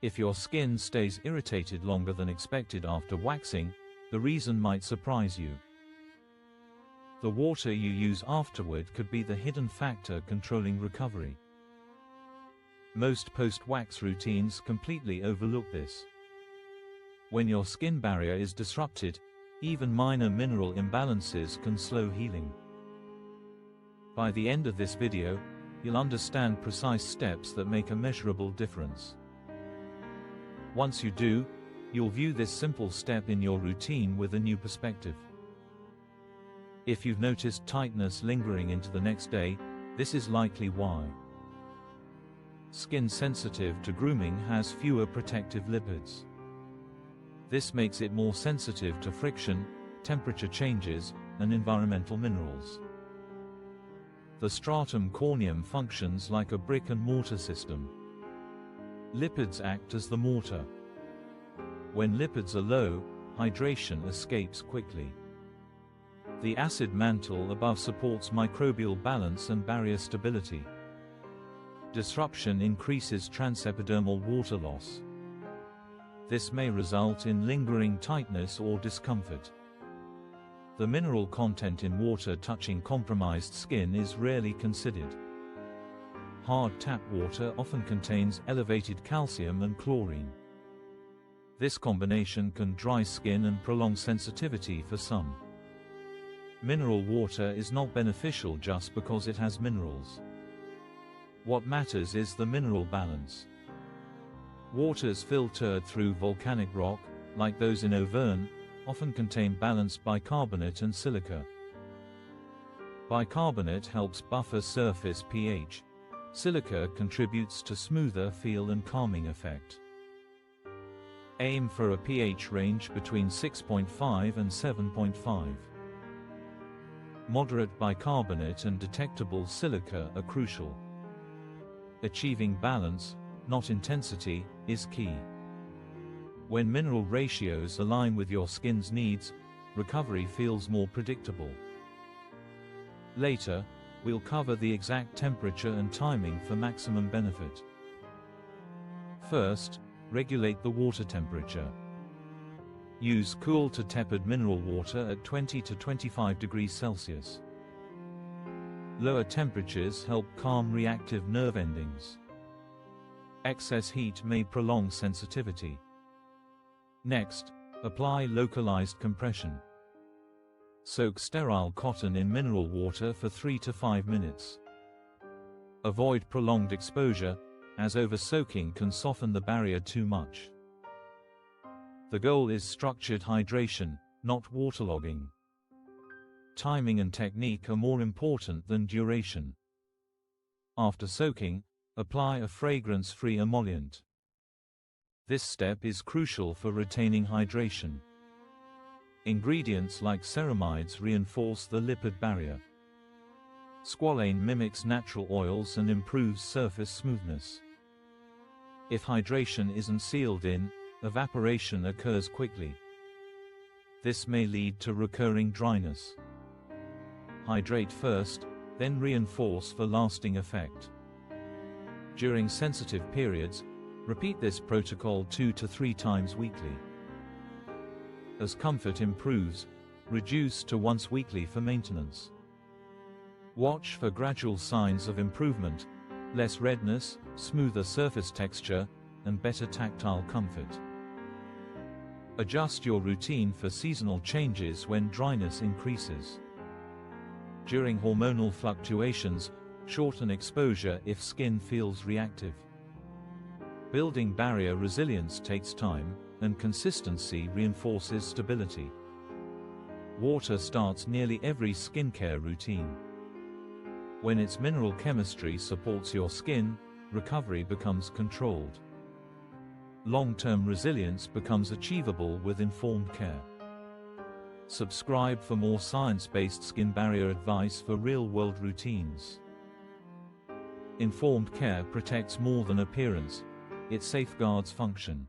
If your skin stays irritated longer than expected after waxing, the reason might surprise you. The water you use afterward could be the hidden factor controlling recovery. Most post-wax routines completely overlook this. When your skin barrier is disrupted, even minor mineral imbalances can slow healing. By the end of this video, you'll understand precise steps that make a measurable difference. Once you do, you'll view this simple step in your routine with a new perspective. If you've noticed tightness lingering into the next day, this is likely why. Skin sensitive to grooming has fewer protective lipids. This makes it more sensitive to friction, temperature changes, and environmental minerals. The stratum corneum functions like a brick and mortar system. Lipids act as the mortar. When lipids are low, hydration escapes quickly. The acid mantle above supports microbial balance and barrier stability. Disruption increases transepidermal water loss. This may result in lingering tightness or discomfort. The mineral content in water touching compromised skin is rarely considered. Hard tap water often contains elevated calcium and chlorine. This combination can dry skin and prolong sensitivity for some. Mineral water is not beneficial just because it has minerals. What matters is the mineral balance. Waters filtered through volcanic rock, like those in Auvergne, often contain balanced bicarbonate and silica. Bicarbonate helps buffer surface pH. Silica contributes to smoother feel and calming effect. Aim for a pH range between 6.5 and 7.5. Moderate bicarbonate and detectable silica are crucial. Achieving balance, not intensity, is key. When mineral ratios align with your skin's needs, recovery feels more predictable. Later, we'll cover the exact temperature and timing for maximum benefit. First, regulate the water temperature. Use cool to tepid mineral water at 20 to 25 degrees Celsius. Lower temperatures help calm reactive nerve endings. Excess heat may prolong sensitivity. Next, apply localized compression. Soak sterile cotton in mineral water for 3 to 5 minutes. Avoid prolonged exposure, as over-soaking can soften the barrier too much. The goal is structured hydration, not waterlogging. Timing and technique are more important than duration. After soaking, apply a fragrance-free emollient. This step is crucial for retaining hydration. Ingredients like ceramides reinforce the lipid barrier. Squalane mimics natural oils and improves surface smoothness. If hydration isn't sealed in, evaporation occurs quickly. This may lead to recurring dryness. Hydrate first, then reinforce for lasting effect. During sensitive periods, repeat this protocol 2 to 3 times weekly. As comfort improves, reduce to once weekly for maintenance. Watch for gradual signs of improvement, less redness, smoother surface texture, and better tactile comfort. Adjust your routine for seasonal changes when dryness increases. During hormonal fluctuations, shorten exposure if skin feels reactive. Building barrier resilience takes time, and consistency reinforces stability. Water starts nearly every skincare routine. When its mineral chemistry supports your skin, recovery becomes controlled. Long-term resilience becomes achievable with informed care. Subscribe for more science-based skin barrier advice for real-world routines. Informed care protects more than appearance, it safeguards function.